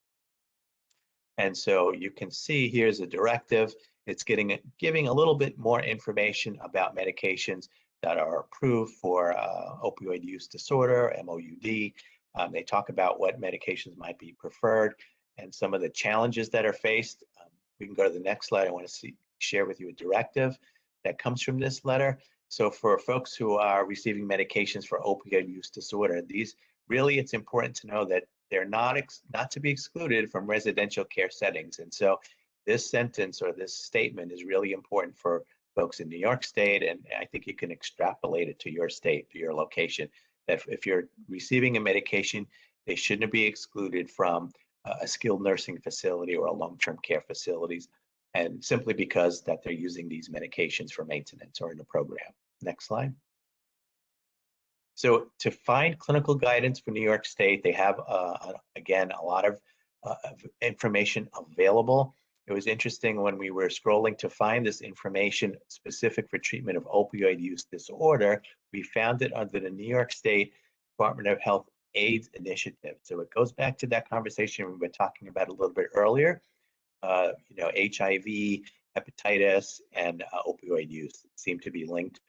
And so you can see here's a directive. It's giving a little bit more information about medications that are approved for opioid use disorder, MOUD. They talk about what medications might be preferred and some of the challenges that are faced. We can go to the next slide. I want to share with you a directive that comes from this letter. So for folks who are receiving medications for opioid use disorder, it's important to know that they're not to be excluded from residential care settings. And so this sentence or this statement is really important for folks in New York State, and I think you can extrapolate it to your state, to your location, that if you're receiving a medication, they shouldn't be excluded from a skilled nursing facility or a long-term care facilities, and simply because that they're using these medications for maintenance or in a program. Next slide. So to find clinical guidance for New York State, they have, again, a lot of information available. It was interesting when we were scrolling to find this information specific for treatment of opioid use disorder, we found it under the New York State Department of Health AIDS initiative. So it goes back to that conversation we were talking about a little bit earlier. HIV, hepatitis, and opioid use seem to be linked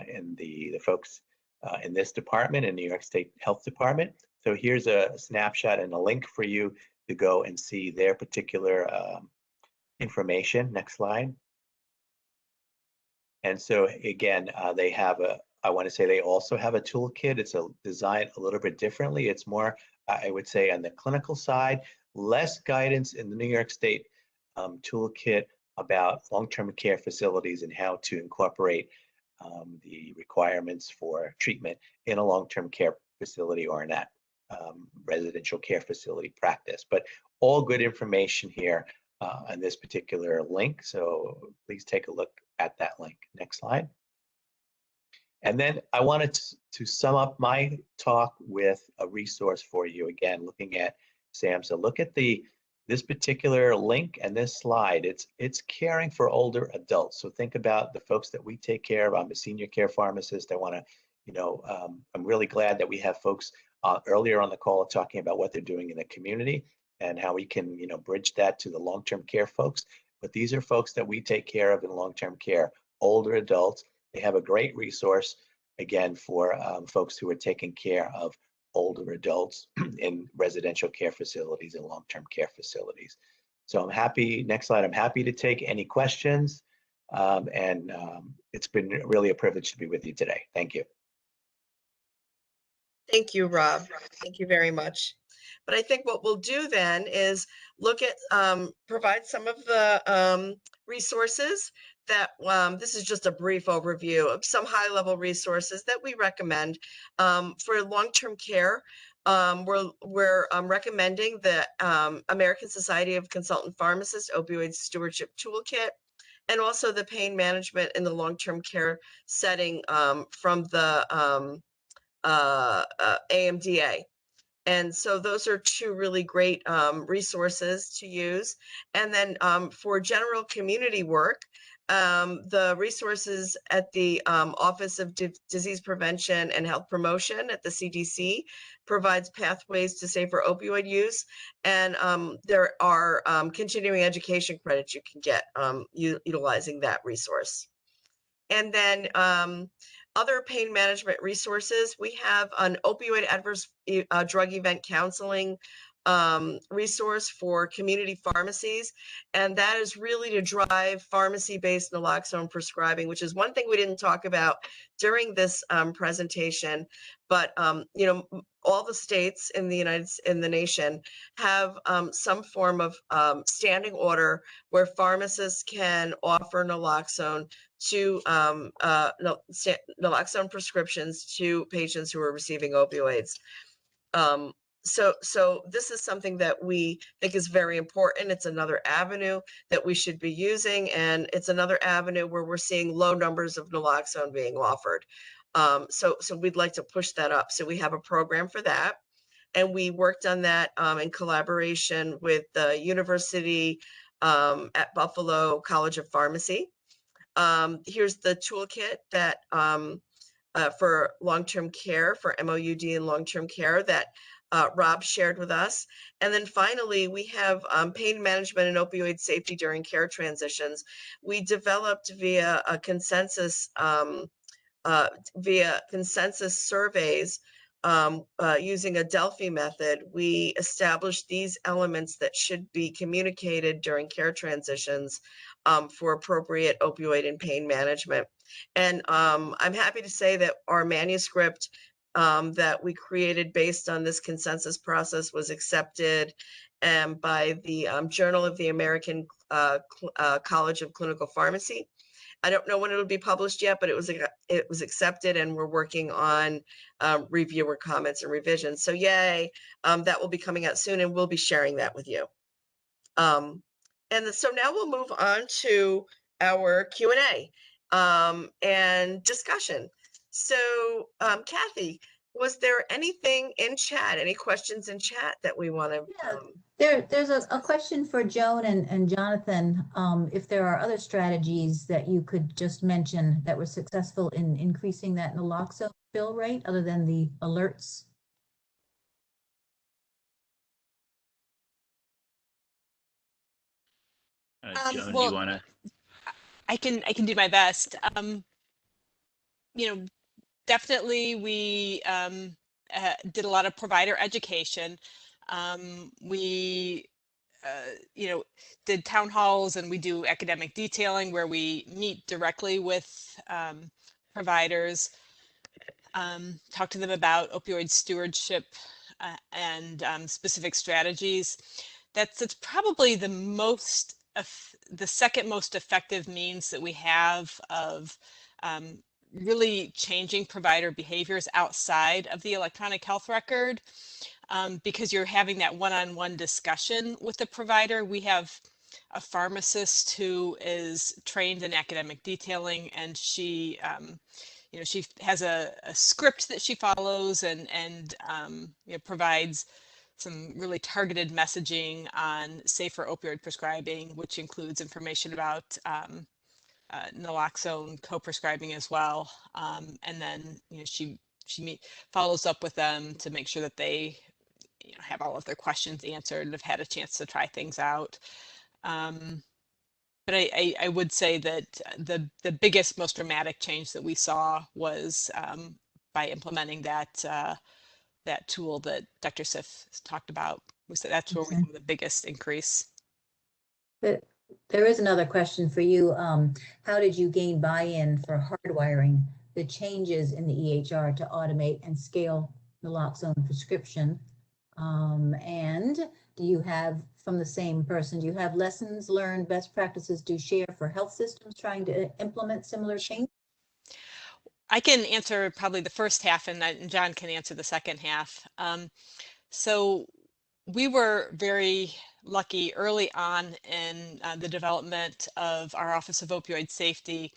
in the folks in this department, in New York State Health Department. So here's a snapshot and a link for you to go and see their particular information. Next slide. And so again, they have I want to say they also have a toolkit. It's designed a little bit differently. It's more, I would say, on the clinical side, less guidance in the New York State toolkit about long-term care facilities and how to incorporate the requirements for treatment in a long-term care facility or in that residential care facility practice. But all good information here on this particular link. So please take a look at that link. Next slide. And then I wanted to sum up my talk with a resource for you. Again, looking at SAMSA. Look at this particular link and this slide. It's caring for older adults. So think about the folks that we take care of. I'm a senior care pharmacist. I want to, I'm really glad that we have folks earlier on the call talking about what they're doing in the community and how we can, bridge that to the long-term care folks. But these are folks that we take care of in long-term care, older adults. They have a great resource, again, for folks who are taking care of older adults in residential care facilities and long-term care facilities. So I'm happy, next slide, I'm happy to take any questions. It's been really a privilege to be with you today. Thank you. Thank you, Rob. Thank you very much. But I think what we'll do then is look at, provide some of the resources that, this is just a brief overview of some high-level resources that we recommend for long-term care. We're recommending the American Society of Consultant Pharmacists Opioid Stewardship Toolkit, and also the pain management in the long-term care setting from the AMDA. And so those are two really great resources to use. And then for general community work, the resources at the Office of Disease Prevention and Health Promotion at the CDC provides pathways to safer opioid use. And there are continuing education credits you can get utilizing that resource. And then other pain management resources, we have an opioid adverse drug event counseling resource for community pharmacies, and that is really to drive pharmacy-based naloxone prescribing, which is one thing we didn't talk about during this presentation. But you know, all the states in the nation have some form of standing order where pharmacists can offer naloxone to naloxone prescriptions to patients who are receiving opioids. So this is something that we think is very important. It's another avenue that we should be using, and it's another avenue where we're seeing low numbers of naloxone being offered. So we'd like to push that up. So we have a program for that, and we worked on that in collaboration with the University at Buffalo College of Pharmacy. Here's the toolkit that for long-term care, for MOUD and long-term care that Rob shared with us. And then finally, we have pain management and opioid safety during care transitions. We developed via a consensus surveys using a Delphi method. We established these elements that should be communicated during care transitions for appropriate opioid and pain management. And I'm happy to say that our manuscript that we created based on this consensus process was accepted by the Journal of the American College of Clinical Pharmacy. I don't know when it'll be published yet, but it was accepted, and we're working on reviewer comments and revisions. So yay, that will be coming out soon, and we'll be sharing that with you. And so now we'll move on to our Q&A and discussion. So Kathy, was there anything in chat, any questions in chat that we want to? There's a question for Joan and Jonathan. If there are other strategies that you could just mention that were successful in increasing that naloxone fill rate other than the alerts? Joan, well, do you want to? I can do my best. You know, definitely we did a lot of provider education. We you know, did town halls, and we do academic detailing where we meet directly with providers, talk to them about opioid stewardship and specific strategies. That's probably the second most effective means that we have of really changing provider behaviors outside of the electronic health record, because you're having that one-on-one discussion with the provider. We have a pharmacist who is trained in academic detailing, and she you know, she has a script that she follows, and you know, provides some really targeted messaging on safer opioid prescribing, which includes information about naloxone co-prescribing as well. And then, you know, she follows up with them to make sure that they, you know, have all of their questions answered and have had a chance to try things out. But I would say that the biggest, most dramatic change that we saw was by implementing that that tool that Dr. Sif talked about. That's where we saw the biggest increase. There is another question for you. How did you gain buy-in for hardwiring the changes in the EHR to automate and scale naloxone prescription? And do you have, from the same person, do you have lessons learned, best practices to share for health systems trying to implement similar change? I can answer probably the first half, and John can answer the second half. So we were very lucky early on in the development of our Office of Opioid Safety.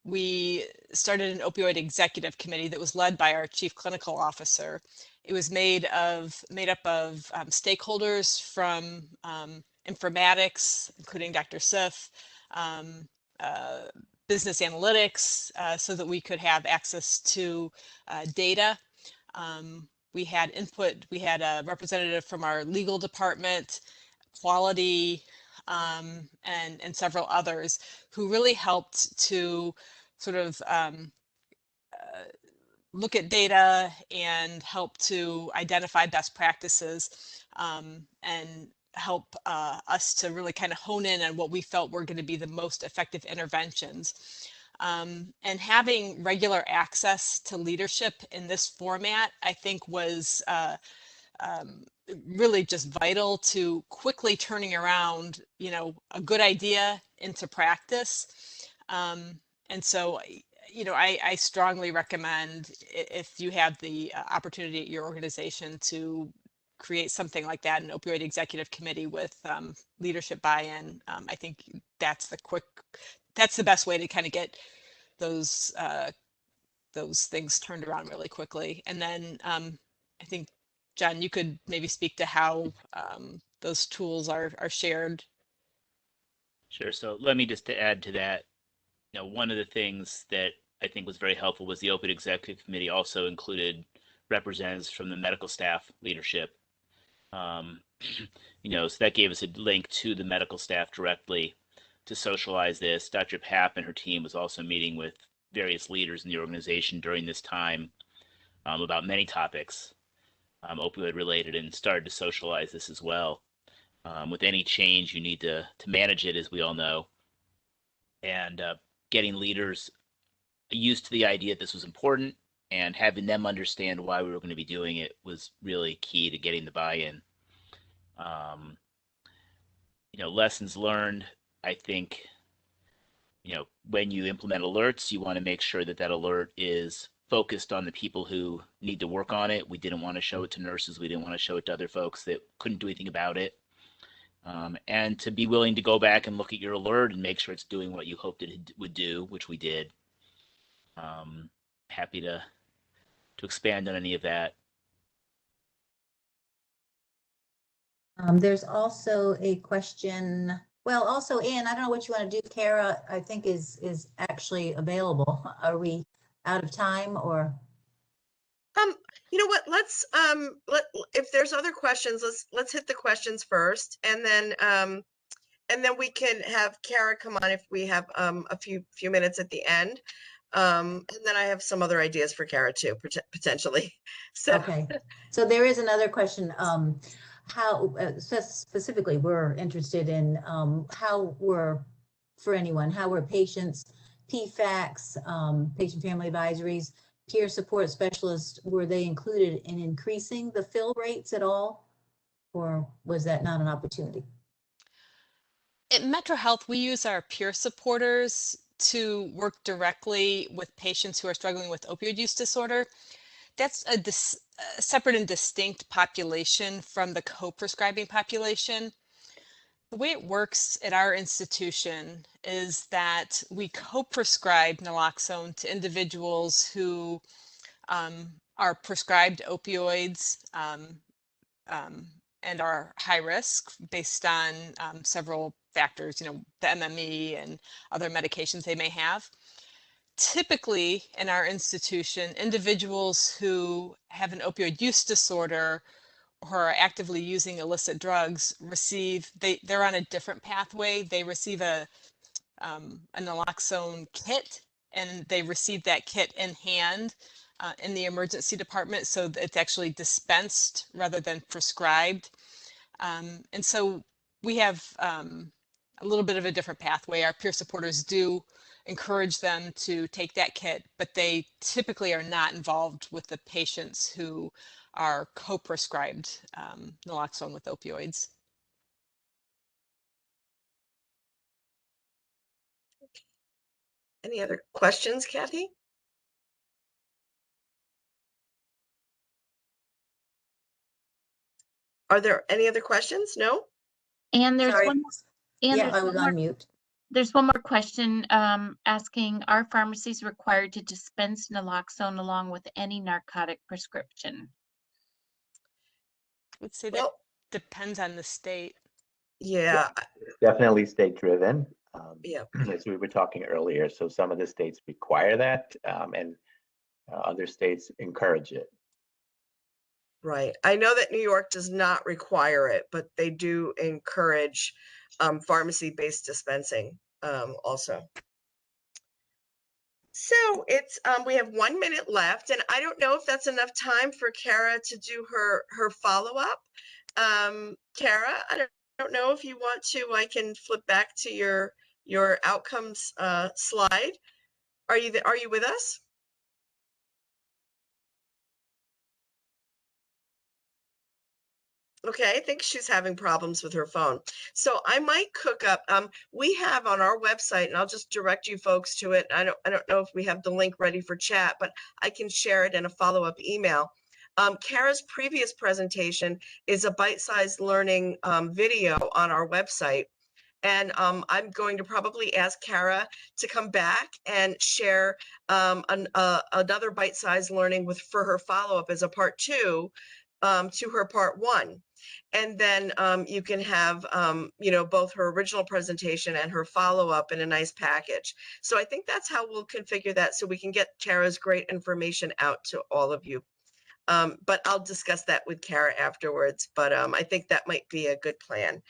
We started an opioid executive committee that was led by our chief clinical officer. It was made up of stakeholders from informatics, including Dr. Sif, business analytics, so that we could have access to data. We had input. We had a representative from our legal department, quality, and several others who really helped to sort of look at data and help to identify best practices, and help us to really kind of hone in on what we felt were going to be the most effective interventions. And having regular access to leadership in this format, I think, was really just vital to quickly turning around, a good idea into practice. And so, I strongly recommend, if you have the opportunity at your organization, to create something like that, an opioid executive committee with leadership buy-in. I think that's the best way to kind of get those things turned around really quickly. And then I think, John, you could maybe speak to how those tools are shared. Sure. So let me just add to that. One of the things that I think was very helpful was the Opioid Executive Committee also included representatives from the medical staff leadership. So that gave us a link to the medical staff directly to socialize this. Dr. Papp and her team was also meeting with various leaders in the organization during this time about many topics, opioid related, and started to socialize this as well. With any change, you need to manage it, as we all know. And getting leaders used to the idea that this was important and having them understand why we were going to be doing it was really key to getting the buy-in. Lessons learned, I think, when you implement alerts, you want to make sure that that alert is focused on the people who need to work on it. We didn't want to show it to nurses. We didn't want to show it to other folks that couldn't do anything about it. And to be willing to go back and look at your alert and make sure it's doing what you hoped it would do, which we did. Happy to expand on any of that. There's also a question. Well, also, Ann, I don't know what you want to do. Kara, I think is actually available. Are we out of time, or? You know what? Let's if there's other questions, let's hit the questions first, and then we can have Kara come on if we have a few minutes at the end. And then I have some other ideas for Kara too, potentially. So Okay. So there is another question. How specifically we're interested in how were patients, PFACs, patient family advisories, peer support specialists, were they included in increasing the fill rates at all? Or was that not an opportunity? At Metro Health, we use our peer supporters to work directly with patients who are struggling with opioid use disorder. That's a separate and distinct population from the co-prescribing population. The way it works at our institution is that we co-prescribe naloxone to individuals who are prescribed opioids and are high risk based on several factors, the MME and other medications they may have. Typically in our institution, individuals who have an opioid use disorder or are actively using illicit drugs they're on a different pathway. They receive a naloxone kit, and they receive that kit in hand in the emergency department, so it's actually dispensed rather than prescribed. And so we have a little bit of a different pathway. Our peer supporters do encourage them to take that kit, but they typically are not involved with the patients who are co-prescribed naloxone with opioids. any other questions, Kathy? Are there any other questions? No? And there's Sorry. one more. And Yeah, I was on mute. There's one more question asking, are pharmacies required to dispense naloxone along with any narcotic prescription? I would say that Well, depends on the state. yeah. Definitely state driven. Yeah. As we were talking earlier, so some of the states require that, and other states encourage it. Right. I know that New York does not require it, but they do encourage pharmacy-based dispensing also. So it's we have 1 minute left, and I don't know if that's enough time for Kara to do her follow-up. Kara, I don't know if you want to. I can flip back to your outcomes slide. Are you with us? Okay, I think she's having problems with her phone. So I might cook up, we have on our website, and I'll just direct you folks to it. I don't know if we have the link ready for chat, but I can share it in a follow-up email. Kara's previous presentation is a bite-sized learning video on our website. And I'm going to probably ask Kara to come back and share another bite-sized learning for her follow-up as a part 2 to her part 1. And then you can have, both her original presentation and her follow-up in a nice package. So I think that's how we'll configure that, so we can get Kara's great information out to all of you. But I'll discuss that with Kara afterwards. But I think that might be a good plan.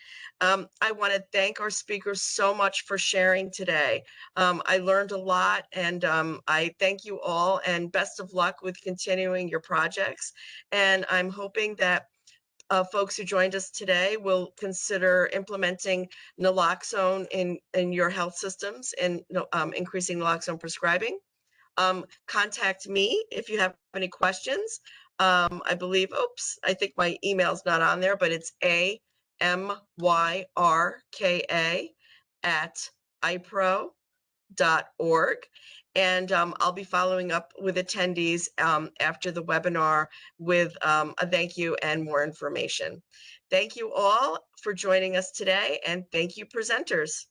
I want to thank our speakers so much for sharing today. I learned a lot, and I thank you all, and best of luck with continuing your projects. And I'm hoping that folks who joined us today will consider implementing naloxone in your health systems and increasing naloxone prescribing. Contact me if you have any questions. I believe, I think my email's not on there, but it's amyrka@ipro.org. And I'll be following up with attendees after the webinar with a thank you and more information. Thank you all for joining us today, and thank you, presenters.